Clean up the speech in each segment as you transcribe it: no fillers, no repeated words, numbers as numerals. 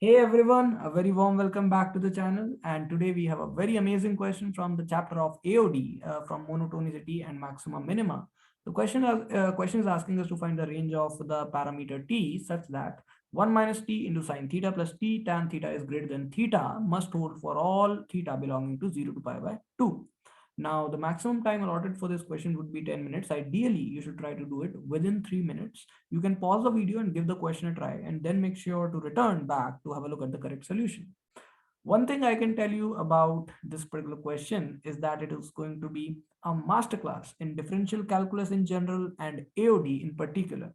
Hey everyone, a very warm welcome back to the channel. And today we have a very amazing question from the chapter of AOD from monotonicity and maxima minima. The question is asking us to find the range of the parameter t such that 1 minus t into sine theta plus t tan theta is greater than theta must hold for all theta belonging to 0 to pi by 2. Now, the maximum time allotted for this question would be 10 minutes. Ideally, you should try to do it within 3 minutes. You can pause the video and give the question a try and then make sure to return back to have a look at the correct solution. One thing I can tell you about this particular question is that it is going to be a masterclass in differential calculus in general and AOD in particular.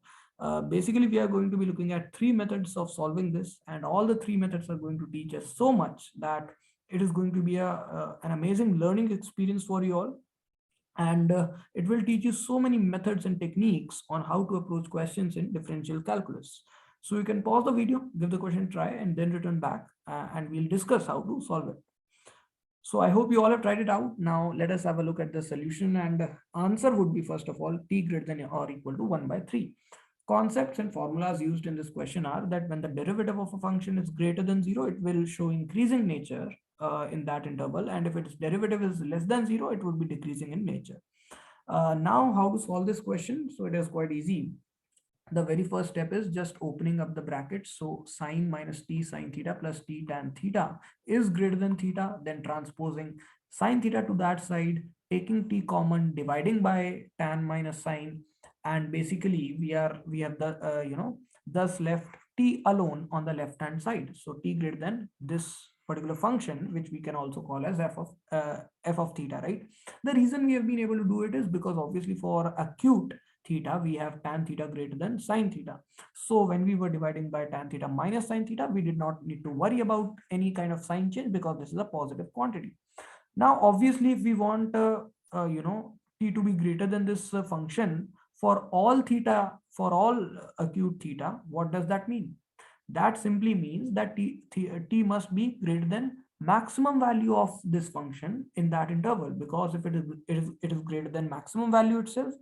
Basically, we are going to be looking at three methods of solving this, and all the three methods are going to teach us so much that it is going to be an amazing learning experience for you all. And it will teach you so many methods and techniques on how to approach questions in differential calculus. So you can pause the video, give the question a try, and then return back, and we'll discuss how to solve it. So I hope you all have tried it out. Now let us have a look at the solution, and answer would be, first of all, t greater than or equal to 1 by 3. Concepts and formulas used in this question are that when the derivative of a function is greater than 0, it will show increasing nature in that interval, and if its derivative is less than 0, it would be decreasing in nature. Now, how to solve this question? So it is quite easy. The very first step is just opening up the brackets. So sine minus t sine theta plus t tan theta is greater than theta, then transposing sine theta to that side, taking t common, dividing by tan minus sine, and basically we have the thus left t alone on the left hand side. So t greater than this particular function, which we can also call as f of theta, right? The reason we have been able to do it is because obviously for acute theta, we have tan theta greater than sine theta. So when we were dividing by tan theta minus sine theta, we did not need to worry about any kind of sign change because this is a positive quantity. Now, obviously, if we want, t to be greater than this function for all theta, for all acute theta, what does that mean? That simply means that t must be greater than maximum value of this function in that interval, because if it is greater than maximum value itself,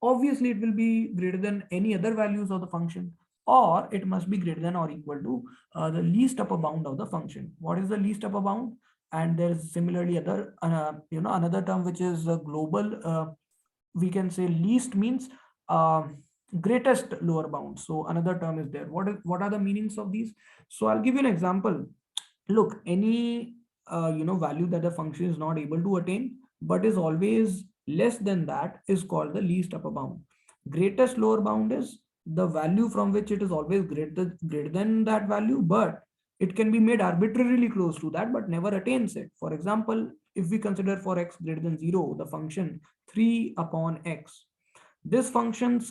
obviously it will be greater than any other values of the function, or it must be greater than or equal to the least upper bound of the function. What is the least upper bound? And there is similarly other another term which is global. We can say least means uh, greatest lower bound. So another term is there. What are the meanings of these? So I'll give you an example. Look, any value that the function is not able to attain but is always less than that is called the least upper bound. Greatest lower bound is the value from which it is always greater than that value, but it can be made arbitrarily close to that but never attains it. For example, if we consider for x greater than 0 the function 3 upon x, this function's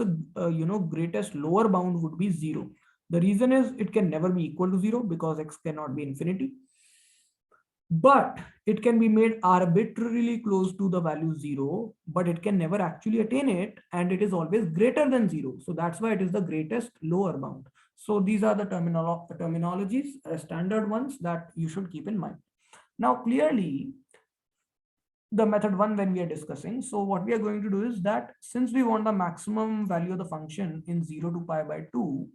greatest lower bound would be 0. The reason is it can never be equal to 0 because x cannot be infinity, but it can be made arbitrarily close to the value 0, but it can never actually attain it, and it is always greater than 0. So that's why it is the greatest lower bound. So these are the terminologies, standard ones that you should keep in mind. Now, clearly, the method one, when we are discussing, so what we are going to do is that since we want the maximum value of the function in 0 to pi by 2,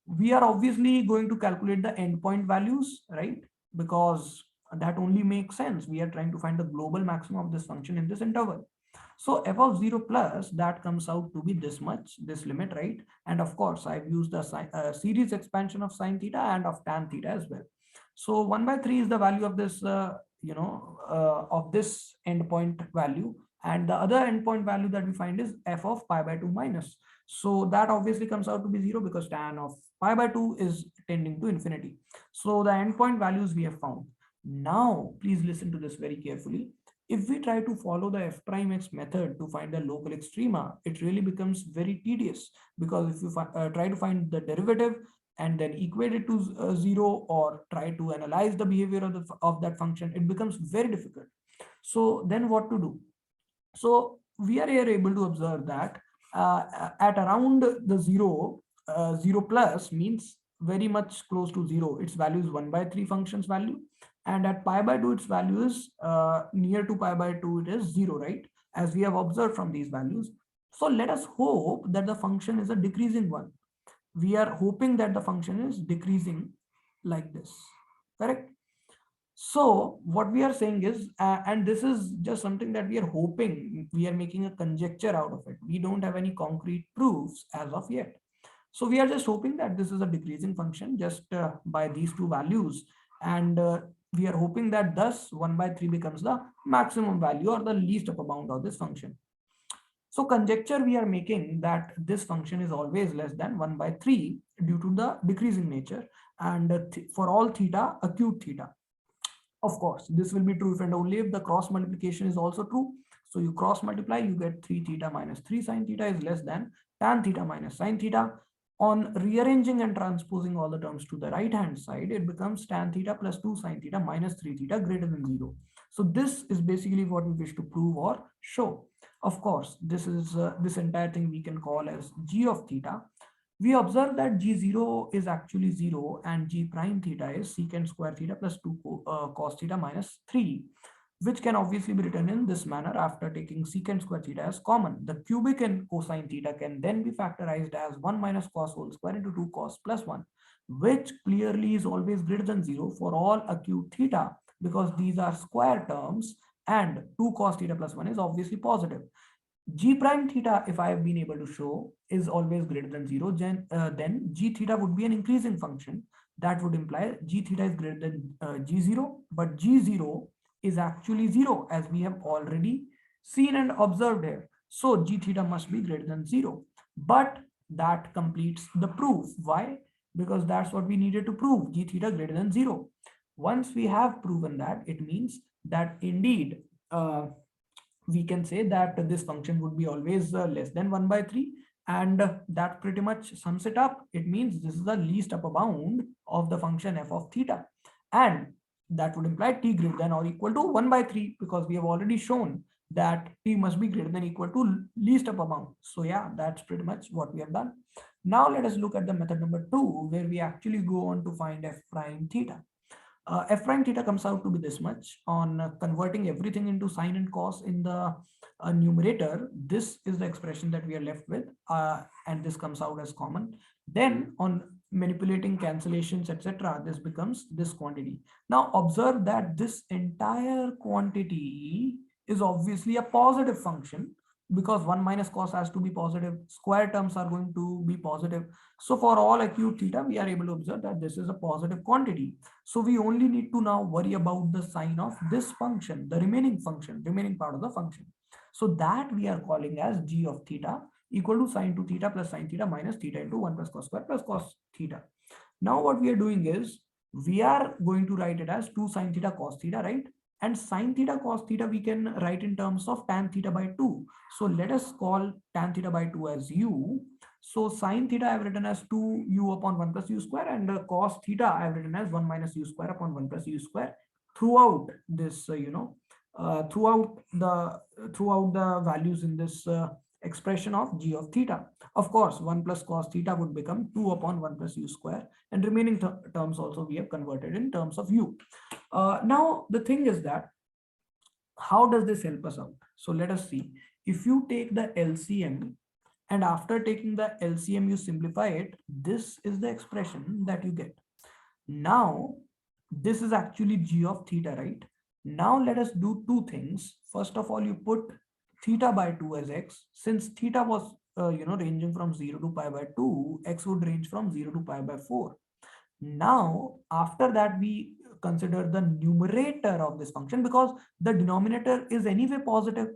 we are obviously going to calculate the endpoint values, right? Because that only makes sense. We are trying to find the global maximum of this function in this interval. So f of 0 plus, that comes out to be this much, this limit, right? And of course, I've used the series expansion of sine theta and of tan theta as well. So 1 by 3 is the value of this, of this endpoint value. And the other endpoint value that we find is f of pi by 2 minus. So that obviously comes out to be 0 because tan of pi by 2 is tending to infinity. So the endpoint values we have found. Now, please listen to this very carefully. If we try to follow the f prime x method to find the local extrema, it really becomes very tedious, because if you try to find the derivative and then equate it to 0, or try to analyze the behavior of that function, it becomes very difficult. So then what to do? So we are here able to observe that at around the 0, 0 plus means very much close to 0. Its value is 1 by 3 functions value. And at pi by 2, its value is near to pi by 2, it is 0, right? As we have observed from these values. So let us hope that the function is a decreasing one. We are hoping that the function is decreasing like this, correct? So what we are saying is, and this is just something that we are hoping, we are making a conjecture out of it. We don't have any concrete proofs as of yet. So we are just hoping that this is a decreasing function just by these two values. And we are hoping that thus 1 by 3 becomes the maximum value or the least upper bound of this function. So conjecture we are making that this function is always less than 1 by 3 due to the decreasing nature, and for all theta, acute theta. Of course, this will be true if and only if the cross multiplication is also true. So you cross multiply, you get 3 theta minus 3 sine theta is less than tan theta minus sine theta. On rearranging and transposing all the terms to the right hand side, it becomes tan theta plus 2 sine theta minus 3 theta greater than 0. So this is basically what we wish to prove or show. Of course, this is this entire thing we can call as g of theta. We observe that g0 is actually 0 and g prime theta is secant square theta plus 2 cos theta minus 3, which can obviously be written in this manner after taking secant square theta as common. The cubic in cosine theta can then be factorized as 1 minus cos whole square into 2 cos plus 1, which clearly is always greater than 0 for all acute theta because these are square terms and 2 cos theta plus 1 is obviously positive. G prime theta, if I have been able to show, is always greater than 0, then G theta would be an increasing function. That would imply G theta is greater than G0, but G0 is actually 0 as we have already seen and observed here. So G theta must be greater than 0. But that completes the proof. Why? Because that's what we needed to prove, G theta greater than 0. Once we have proven that, it means that indeed we can say that this function would be always less than 1 by 3, and that pretty much sums it up. It means this is the least upper bound of the function f of theta, and that would imply t greater than or equal to 1 by 3 because we have already shown that t must be greater than equal to least upper bound. So yeah, that's pretty much what we have done. Now let us look at the method number 2, where we actually go on to find f prime theta. F prime theta comes out to be this much. On converting everything into sine and cos in the numerator, this is the expression that we are left with, and this comes out as common. Then on manipulating cancellations, etc., this becomes this quantity. Now observe that this entire quantity is obviously a positive function because 1 minus cos has to be positive, square terms are going to be positive. So for all acute theta, we are able to observe that this is a positive quantity. So we only need to now worry about the sign of this function, the remaining function, remaining part of the function. So that we are calling as g of theta equal to sine 2 theta plus sine theta minus theta into 1 plus cos square plus cos theta. Now what we are doing is we are going to write it as 2 sine theta cos theta, right? And sine theta cos theta we can write in terms of tan theta by 2. So let us call tan theta by 2 as u. So sine theta I have written as 2u upon 1 plus u square, and cos theta I have written as 1 minus u square upon 1 plus u square throughout this, throughout the values in this expression of g of theta. Of course, 1 plus cos theta would become 2 upon 1 plus u square, and remaining terms also we have converted in terms of u. Now, the thing is that how does this help us out? So let us see. If you take the LCM and after taking the LCM, you simplify it, this is the expression that you get. Now, this is actually g of theta, right? Now let us do two things. First of all, you put theta by 2 as x. Since theta was ranging from 0 to pi by 2, x would range from 0 to pi by 4. Now, after that, we consider the numerator of this function because the denominator is anyway positive.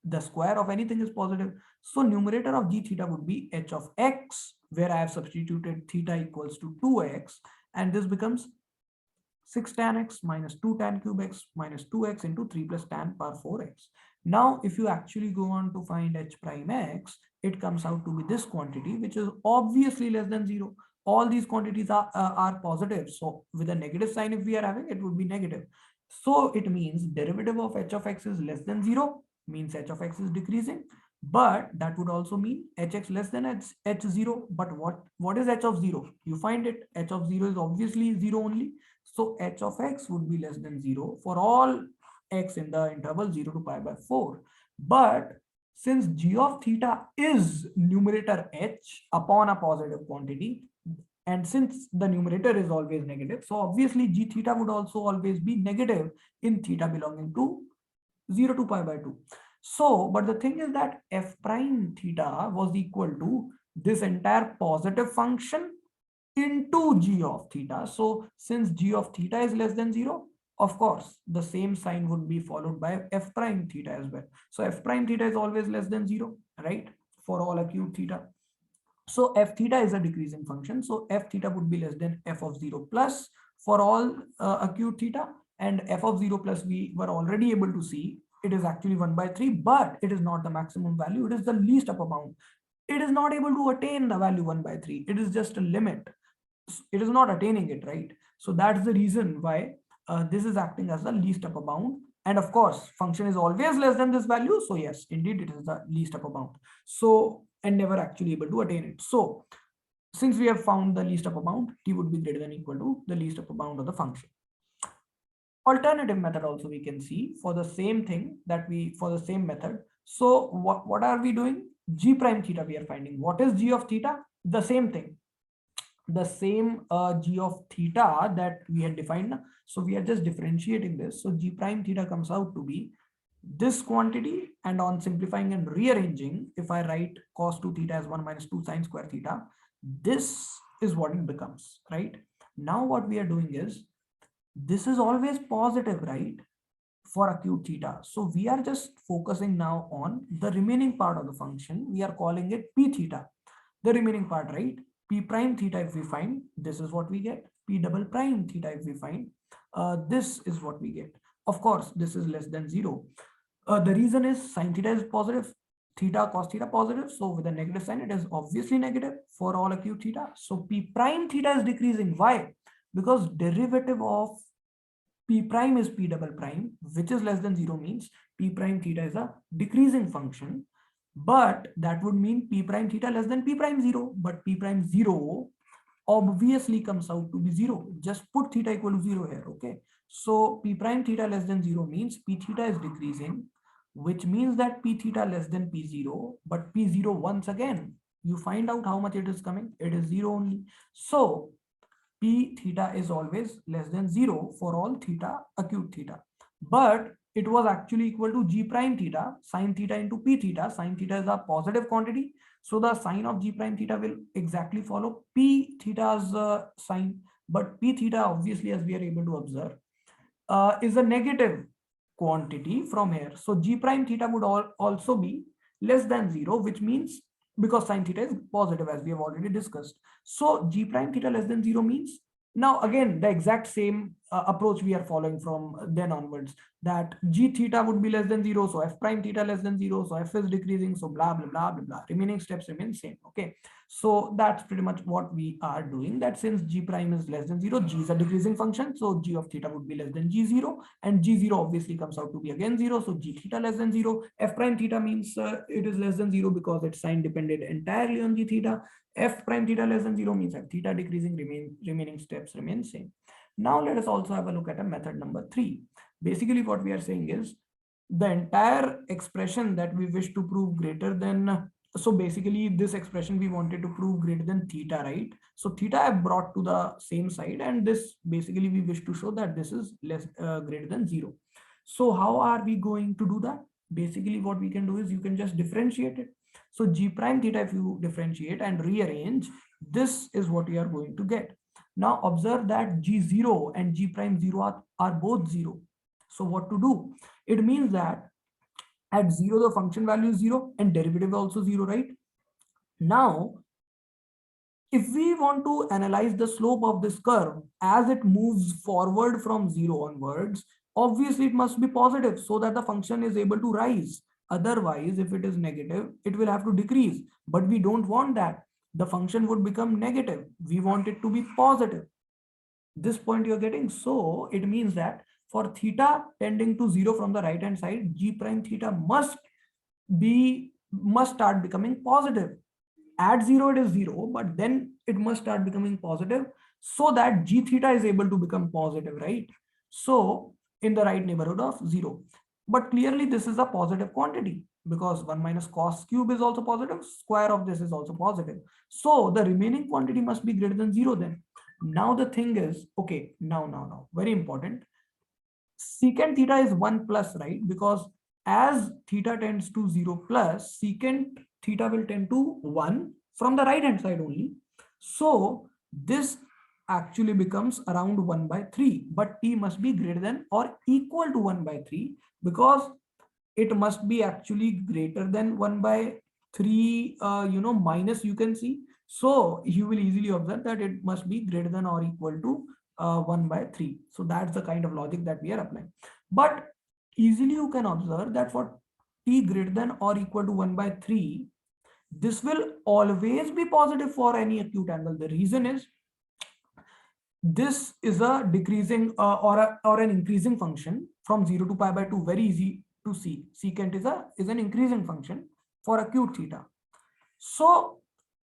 The square of anything is positive. So numerator of g theta would be h of x, where I have substituted theta equals to 2x, and this becomes 6 tan x minus 2 tan cube x minus 2x into 3 plus tan power 4x. Now, if you actually go on to find h prime x, it comes out to be this quantity, which is obviously less than 0. All these quantities are positive. So with a negative sign, if we are having, it would be negative. So it means derivative of h of x is less than 0, means h of x is decreasing. But that would also mean hx less than h0. But what is h of 0? You find it, h of 0 is obviously 0 only. So h of x would be less than 0 for all x in the interval 0 to pi by 4. But since g of theta is numerator h upon a positive quantity, And since the numerator is always negative, so obviously g theta would also always be negative in theta belonging to 0 to pi by 2. So, but the thing is that f prime theta was equal to this entire positive function into g of theta. So since g of theta is less than 0, of course, the same sign would be followed by f prime theta as well. So f prime theta is always less than 0, right? For all acute theta. So f theta is a decreasing function. So f theta would be less than f of 0 plus for all acute theta, and f of 0 plus we were already able to see it is actually 1 by 3, but it is not the maximum value. It is the least upper bound. It is not able to attain the value 1 by 3. It is just a limit. It is not attaining it, right? So that's the reason why this is acting as the least upper bound. And of course, function is always less than this value. So yes, indeed, it is the least upper bound. So, and never actually able to attain it. So since we have found the least upper bound, t would be greater than equal to the least upper bound of the function. Alternative method also we can see for the same thing that for the same method. So what are we doing? G prime theta we are finding. What is g of theta? The same thing, the same g of theta that we had defined. So we are just differentiating this. So g prime theta comes out to be this quantity, and on simplifying and rearranging, if I write cos 2 theta as 1 minus 2 sine square theta, this is what it becomes, right? Now what we are doing is, this is always positive, right, for acute theta. So we are just focusing now on the remaining part of the function. We are calling it p theta, the remaining part, right? P prime theta if we find, this is what we get. P double prime theta if we find, this is what we get. Of course, this is less than 0. The reason is sine theta is positive, theta cos theta positive. So with a negative sign, it is obviously negative for all acute theta. So P prime theta is decreasing. Why? Because derivative of P prime is P double prime, which is less than 0, means P prime theta is a decreasing function. But that would mean P prime theta less than P prime 0. But P prime 0 obviously comes out to be 0. Just put theta equal to 0 here, okay? So P prime theta less than 0 means P theta is decreasing, which means that P theta less than P0, but P0 once again, you find out how much it is coming. It is 0 only. So P theta is always less than 0 for all theta, acute theta. But it was actually equal to G prime theta, sine theta into P theta. Sine theta is a positive quantity. So the sign of G prime theta will exactly follow P theta's sign. But P theta, obviously, as we are able to observe, is a negative quantity from here. So G prime theta would also be less than 0, which means, because sine theta is positive, as we have already discussed. So G prime theta less than 0 means, now again, the exact same approach we are following from then onwards, that G theta would be less than 0. So F prime theta less than 0. So F is decreasing. So blah, blah, blah, blah, blah. Remaining steps remain same. Okay. So that's pretty much what we are doing, that since G prime is less than 0, G is a decreasing function. So G of theta would be less than G0, and G0 obviously comes out to be again 0. So G theta less than 0. F prime theta means it is less than 0 because its sign depended entirely on G theta. F prime theta less than 0 means F theta decreasing, remaining steps remain same. Now let us also have a look at a method number 3. Basically what we are saying is, the entire expression that we wish to prove greater than, so basically this expression we wanted to prove greater than theta, right? So theta I brought to the same side, and this basically we wish to show that this is less greater than 0. So how are we going to do that? Basically what we can do is, you can just differentiate it. So G prime theta, if you differentiate and rearrange, this is what we are going to get. Now observe that G0 and G prime 0 are both 0. So what to do? It means that at 0 the function value is 0 and derivative also 0, right? Now if we want to analyze the slope of this curve as it moves forward from 0 onwards, obviously it must be positive so that the function is able to rise. Otherwise, if it is negative, it will have to decrease. But we don't want that. The function would become negative. We want it to be positive. This point you're getting. So it means that for theta tending to 0 from the right hand side, G prime theta must start becoming positive. At 0 it is 0, but then it must start becoming positive so that G theta is able to become positive, right? So in the right neighborhood of 0. But clearly this is a positive quantity, because 1 minus cos cube is also positive, square of this is also positive. So the remaining quantity must be greater than 0 then. Now the thing is, okay, now, very important. Secant theta is 1 plus, right? Because as theta tends to 0 plus, secant theta will tend to 1 from the right hand side only. So this actually becomes around 1 by 3, but t must be greater than or equal to 1 by 3, because it must be actually greater than 1 by 3, minus, you can see. So you will easily observe that it must be greater than or equal to 1 by 3. So that's the kind of logic that we are applying. But easily you can observe that for t greater than or equal to 1 by 3, this will always be positive for any acute angle. The reason is, this is a decreasing or an increasing function from 0 to pi by 2. Very easy to see. Secant is an increasing function for acute theta. So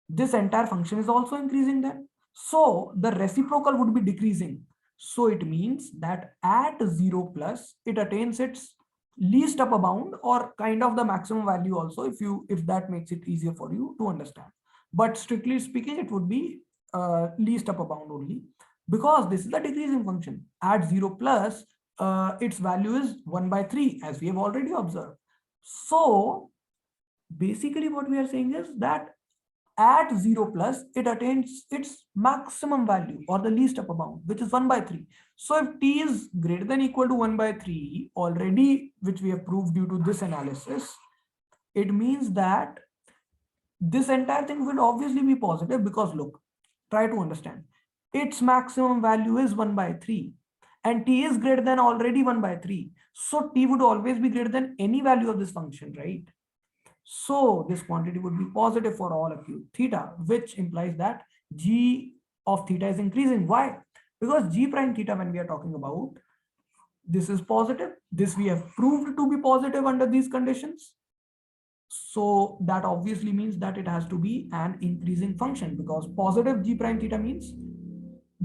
this entire function is also increasing then. So the reciprocal would be decreasing. So it means that at 0 plus, it attains its least upper bound, or kind of the maximum value also, if that makes it easier for you to understand. But strictly speaking, it would be least upper bound only, because this is a decreasing function. At 0 plus, its value is 1 by 3, as we have already observed. So basically what we are saying is that at 0 plus, it attains its maximum value or the least upper bound, which is 1 by 3. So if t is greater than equal to 1 by 3 already, which we have proved due to this analysis, it means that this entire thing will obviously be positive, because look, try to understand. Its maximum value is 1 by 3 and t is greater than already 1 by 3. So t would always be greater than any value of this function, right? So this quantity would be positive for all acute theta, which implies that g of theta is increasing. Why? Because g prime theta, when we are talking about, this is positive. This we have proved to be positive under these conditions. So that obviously means that it has to be an increasing function, because positive g prime theta means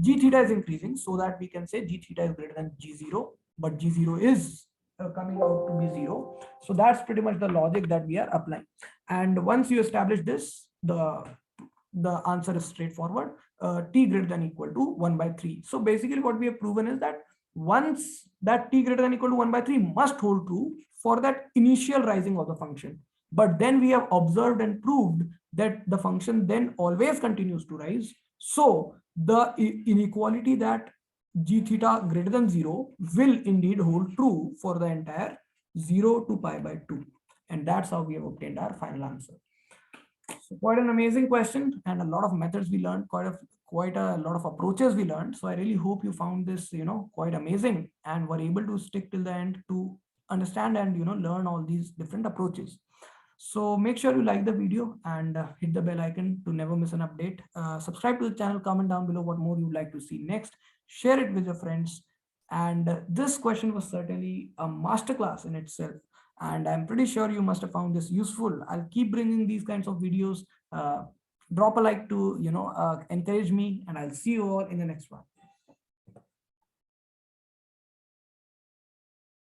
g theta is increasing, so that we can say g theta is greater than g0, but g0 is coming out to be 0. So that's pretty much the logic that we are applying. And once you establish this, the answer is straightforward. T greater than equal to 1 by 3. So basically what we have proven is that once that t greater than equal to 1 by 3 must hold true for that initial rising of the function. But then we have observed and proved that the function then always continues to rise. So the inequality that g theta greater than 0 will indeed hold true for the entire 0 to pi by 2. And that's how we have obtained our final answer. So quite an amazing question, and a lot of methods we learned, quite a lot of approaches we learned. So I really hope you found this, quite amazing, and were able to stick till the end to understand and, learn all these different approaches. So make sure you like the video and hit the bell icon to never miss an update. Subscribe to the channel, comment down below what more you'd like to see next, share it with your friends. And this question was certainly a masterclass in itself. And I'm pretty sure you must have found this useful. I'll keep bringing these kinds of videos. Drop a like to, encourage me, and I'll see you all in the next one.